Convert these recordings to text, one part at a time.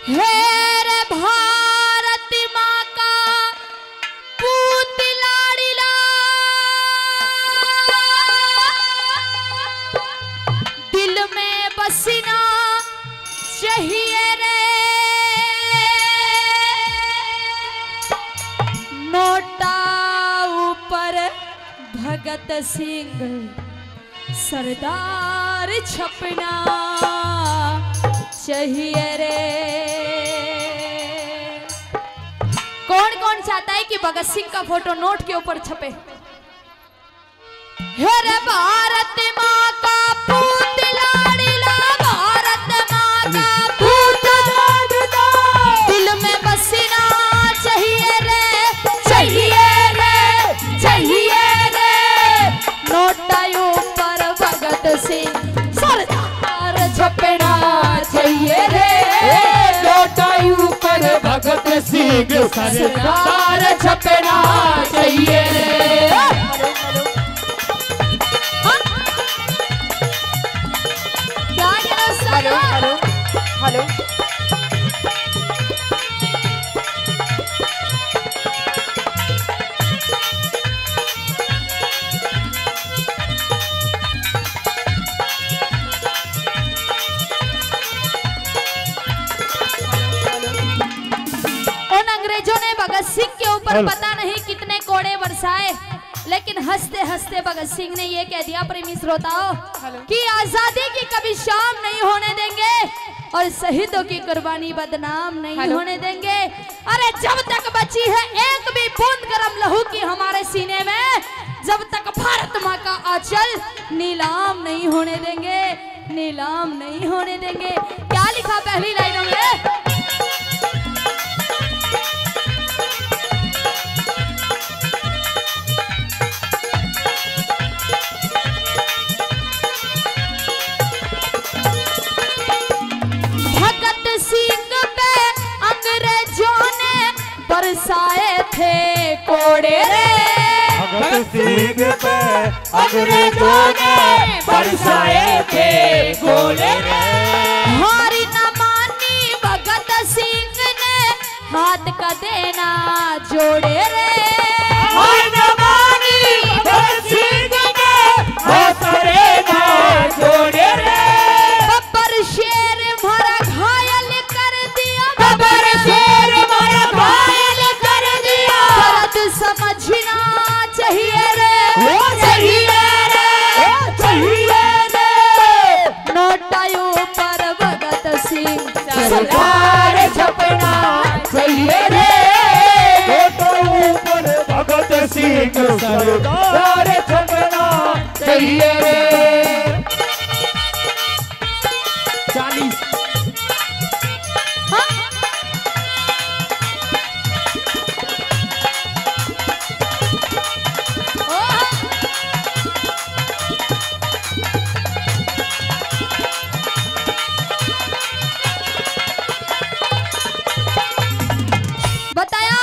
हे रे भारत माँ का पूत लाड़िला, दिल में बसना चाहिए रे, नोटा ऊपर भगत सिंह सरदार छपना चाहिए रे। कौन कौन चाहता है कि भगत सिंह का फोटो नोट के ऊपर छपे? हे रे भारत माँ का पूत लाड़िला, भारत माँ का पूत लाड़िला, दिल में बसना चाहिए रे, चाहिए रे, चाहिए रे, नोटा ऊपर भगत सिंह सरदार छपना चाहिए रे, नोटा ऊपर भगत सिंह सरदार छपना चाहिए रे। हेलो हेलो हेलो, उन अंग्रेजों ने भगत सिंह के ऊपर पता नहीं कितने कोड़े बरसाए, लेकिन हंसते हंसते भगत सिंह ने ये कह दिया प्रेमी श्रोताओं कि आजादी की कभी शाम नहीं होने देंगे और शहीदों की कुर्बानी बदनाम नहीं होने देंगे। अरे जब तक बची है एक भी बूंद गरम लहू की हमारे सीने में, जब तक भारत माँ का आंचल नीलाम नहीं होने देंगे, नीलाम नहीं होने देंगे। क्या लिखा पहली लाइनों में? बरसाए थे कोड़े रे, भगत सिंह पे अंग्रेजों ने बरसाए थे कोड़े रे, हारी न मानी भगत सिंह ने हाथ का देना जोड़े रे, हारी न मानी भगत सिंह ने हाथ का देना जोड़े रे, बब्बर शेर मारा घायल कर दिया, बब्बर शेर मारा घायल कर दिया, दर्द समझना चाहिए रे, चाहिए रे, चाहिए रे, नोटा ऊपर भगत सिंह सरदार छपना चाहिए रे, नोटा ऊपर भगत सिंह सरदार छपना चाहिए रे। 40 बताया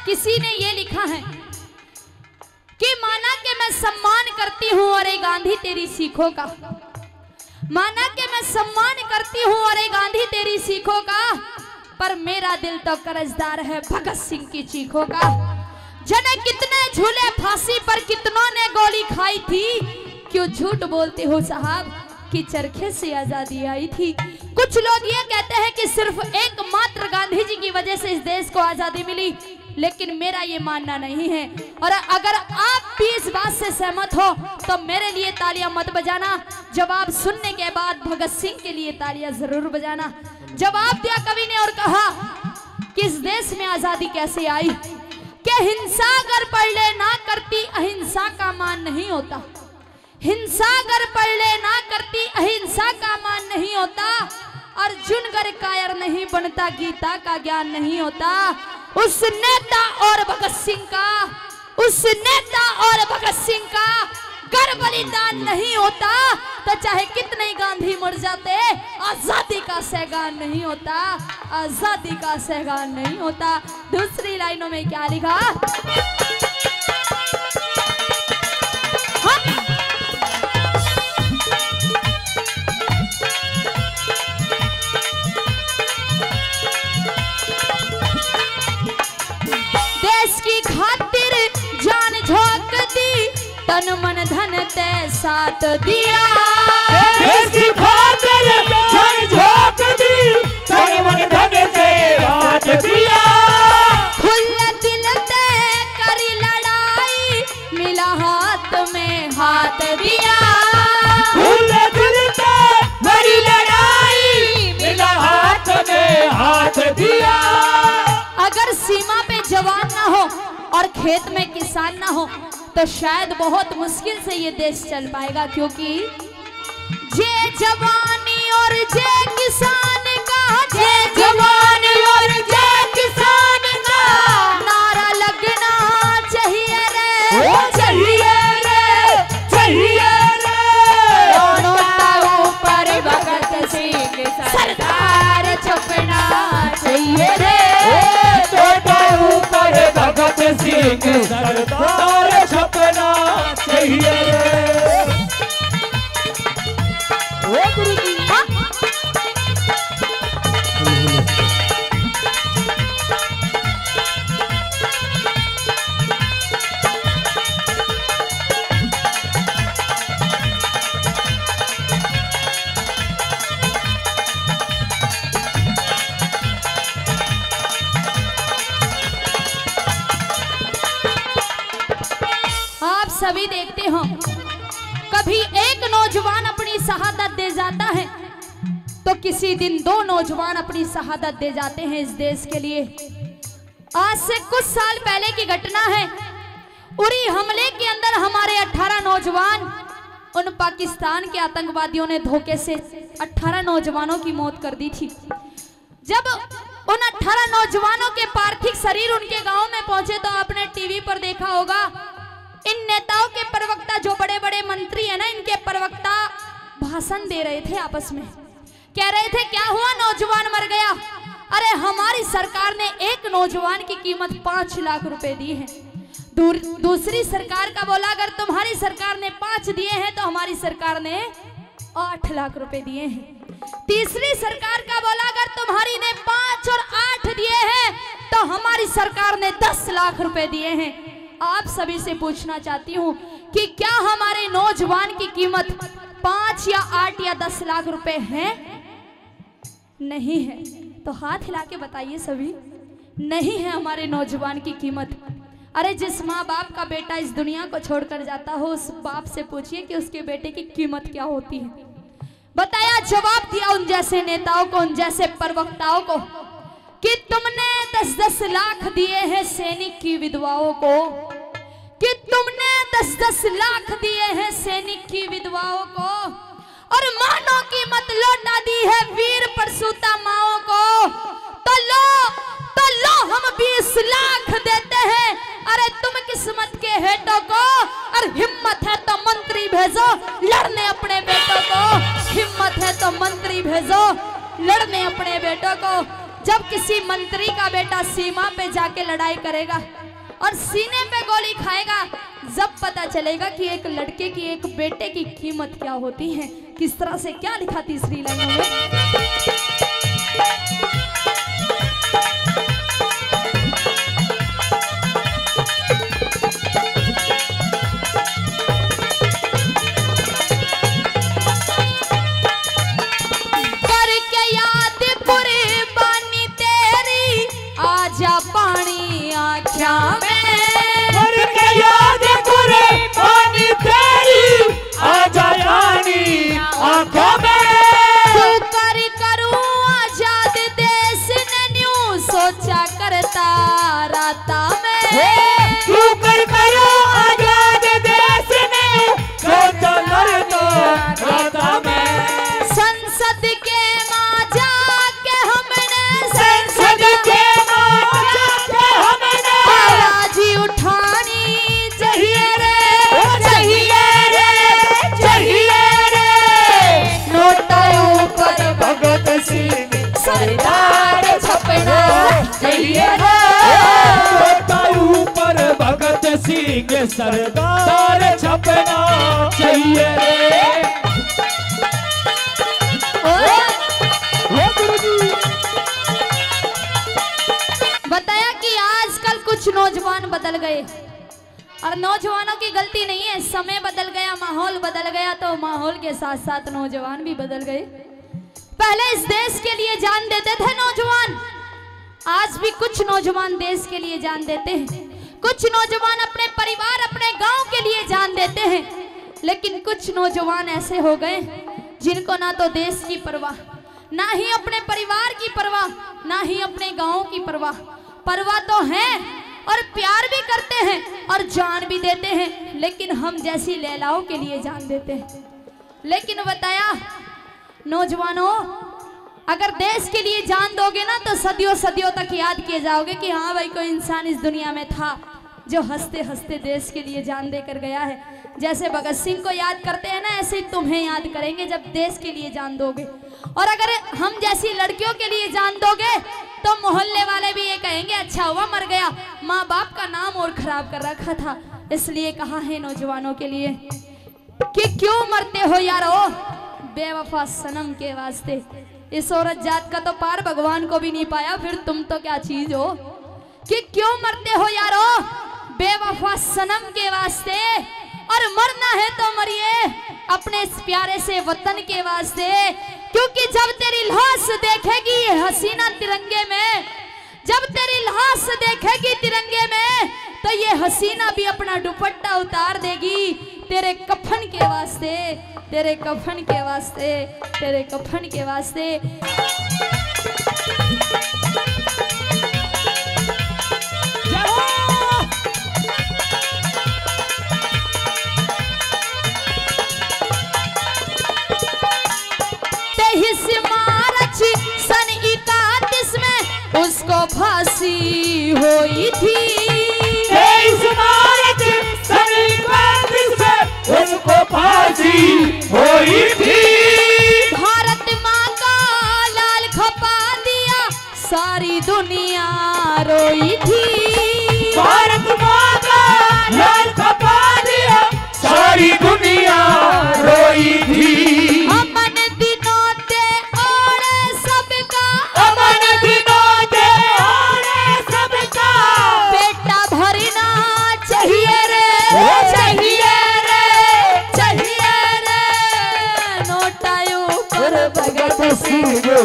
किसी ने ये लिखा है कि माना कि मैं सम्मान करती हूँ अरे गांधी तेरी सीखों का, माना कि मैं सम्मान करती हूँ अरे गांधी तेरी सीखों का, पर मेरा दिल तो कर्जदार है भगत सिंह की चीखों का। जने कितने झूले फांसी पर कितनों ने गोली खाई थी, क्यों झूठ बोलते हो साहब कि चरखे से आजादी आई थी। कुछ लोग ये कहते हैं कि सिर्फ एकमात्र गांधी जी की वजह से इस देश को आजादी मिली, लेकिन मेरा ये मानना नहीं है। और अगर आप भी इस बात से सहमत हो तो मेरे लिए तालियां मत बजाना, जवाब सुनने के बाद भगत सिंह के लिए तालियां जरूर बजाना। जवाब दिया कवि ने और कहा कि इस देश में आजादी कैसे आई, कि हिंसा अगर पढ़ ले ना करती अहिंसा का मान नहीं होता, हिंसा अगर पढ़ ले ना करती अहिंसा का मान नहीं होता, अर्जुन गर कायर नहीं बनता गीता का ज्ञान नहीं होता। उस नेता और भगत सिंह का, उस नेता और भगत सिंह का गर बलिदान नहीं होता तो चाहे कितने ही गांधी मर जाते, आजादी का सहगान नहीं होता, आजादी का सहगान नहीं होता। दूसरी लाइनों में क्या लिखा? की खातिर जान झोंक दी, तन मन धन ते साथ दिया। देश की खातिर जान झोंक दी, तन मन धन ते साथ दिया। खुले दिल ते करी लड़ाई, मिला हाथ में हाथ दिया। खुले दिल ते करी लड़ाई, मिला हाथ में हाथ दिया। अगर सीमा पे जवान ना हो और खेत में किसान ना हो तो शायद बहुत मुश्किल से ये देश चल पाएगा, क्योंकि जे जवानी और जे किसान का, जे जवानी और जे किसान का नारा लगना चाहिए रे, चाहिए रे, चाहिए रे। दोनों ताऊ पर भगत सिंह सरदार छपना चाहिए रे। ऊपर भगत सिंह सरदार छपना चाहिए रे। ओ गुरु जी सभी देखते हो, कभी एक नौजवान अपनी शहादत दे जाता है तो किसी दिन दो नौजवान अपनी शहादत दे जाते हैं इस देश के लिए। आज से कुछ साल पहले की घटना है, उरी हमले के अंदर हमारे 18 नौजवान, उन पाकिस्तान के आतंकवादियों ने धोखे से 18 नौजवानों की मौत कर दी थी। जब उन 18 नौजवानों के पार्थिव शरीर उनके गांव में पहुंचे तो आपने टीवी पर देखा होगा, इन नेताओं के प्रवक्ता, जो बड़े बड़े मंत्री हैं ना, इनके प्रवक्ता भाषण दे रहे थे, आपस में कह रहे थे क्या हुआ, नौजवान मर गया। अरे हमारी सरकार ने एक नौजवान की कीमत 5 लाख रुपए दी है। दूसरी सरकार का बोला अगर तुम्हारी सरकार ने 5 दिए हैं तो हमारी सरकार ने 8 लाख रुपए दिए हैं। तीसरी सरकार का बोला अगर तुम्हारी ने 5 और 8 दिए हैं तो हमारी सरकार ने 10 लाख रुपए दिए हैं। आप सभी से पूछना चाहती हूँ कि क्या हमारे नौजवान की कीमत 5 या 8 या 10 लाख रुपए है? नहीं है। तो हाथ हिला के बताइए सभी, नहीं है हमारे नौजवान की कीमत। अरे जिस माँ बाप का बेटा इस दुनिया को छोड़कर जाता हो, उस बाप से पूछिए कि उसके बेटे की कीमत क्या होती है। बताया, जवाब दिया उन जैसे नेताओं को, उन जैसे प्रवक्ताओं को कि तुमने 10-10 लाख दिए हैं सैनिक की विधवाओं को, कि तुमने 10-10 लाख दिए हैं सैनिक की विधवाओं को, और मानों की मत लौटा दी है वीर परसूता माओं को। तो लो हम 20 लाख देते हैं। अरे तुम किस्मत के हेटों को, और हिम्मत है तो मंत्री भेजो लड़ने अपने बेटों को, हिम्मत है तो मंत्री भेजो लड़ने अपने बेटों को। जब किसी मंत्री का बेटा सीमा पे जाके लड़ाई करेगा और सीने पे गोली खाएगा, जब पता चलेगा कि एक लड़के की, एक बेटे की कीमत क्या होती है। किस तरह से क्या लिखा तीसरी लाइन में, सरदार छपना चाहिए रे, ऊपर भगत सिंह सरदार छपना चाहिए रे। बताया कि आजकल कुछ नौजवान बदल गए। और नौजवानों की गलती नहीं है, समय बदल गया, माहौल बदल गया, तो माहौल के साथ साथ नौजवान भी बदल गए। पहले इस देश के लिए जान देते थे नौजवान, आज भी कुछ नौजवान देश के लिए जान देते हैं, कुछ नौजवान अपने परिवार अपने गांव के लिए जान देते हैं, लेकिन कुछ नौजवान ऐसे हो गए जिनको ना तो देश की परवाह, ना ही अपने परिवार की परवाह, ना ही अपने गांव की परवाह। परवाह तो है और प्यार भी करते हैं और जान भी देते हैं, लेकिन हम जैसी लैलाओं के लिए जान देते हैं। लेकिन बताया नौजवानों, अगर देश के लिए जान दोगे ना तो सदियों सदियों तक याद किए जाओगे कि हाँ भाई कोई इंसान इस दुनिया में था जो हंसते हंसते देश के लिए जान देकर गया है। जैसे भगत सिंह को याद करते हैं ना, ऐसे ही तुम्हें याद करेंगे जब देश के लिए जान दोगे। और अगर हम जैसी लड़कियों के लिए जान दोगे तो मोहल्ले वाले भी ये कहेंगे अच्छा हुआ मर गया, माँ बाप का नाम और खराब कर रखा था। इसलिए कहा है नौजवानों के लिए कि क्यों मरते हो यारो बेवफा सनम के वास्ते। इस औरत जात का तो पार भगवान को भी नहीं पाया, फिर तुम तो क्या चीज हो। कि क्यों मरते हो यारो बेवफा सनम के वास्ते, और मरना है तो मरिए अपने इस प्यारे से वतन के वास्ते। क्योंकि जब तेरी लाश देखेगी ये हसीना तिरंगे में, जब तेरी लाश देखेगी तिरंगे में, तो ये हसीना भी अपना दुपट्टा उतार देगी तेरे कफन के वास्ते, तेरे कफन के वास्ते, तेरे कफन के वास्ते। सन 31 में उसको फांसी हुई थी। 23 मार्च सन 31 में उसको फांसी हुई थी। भारत माँ का लाल खपा दिया सारी दुनिया रोई थी। भारत माँ का लाल खपा दिया सारी दुनिया रोई थी।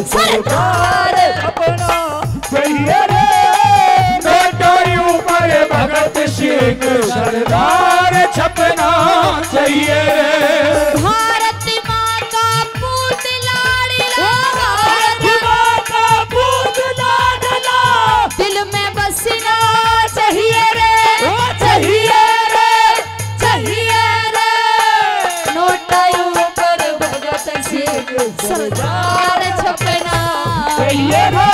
सरदार छपना चाहिए रे, नोटों ऊपर भगत सिंह सरदार छपना चाहिए रे। भारत माँ का पूत लाडला, भारत माँ का पूत लाडला, दिल में बसना चाहिए रे, चाहिए रे, चाहिए रे। नोटा ऊपर भगत सिंह सरदार छपना चाहिए रे,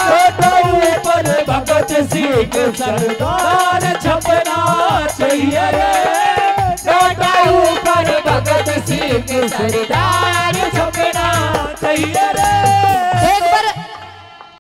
नोटों ऊपर भगत सिंह सरदार छपना चाहिए रे, नोटों ऊपर भगत सिंह सरदार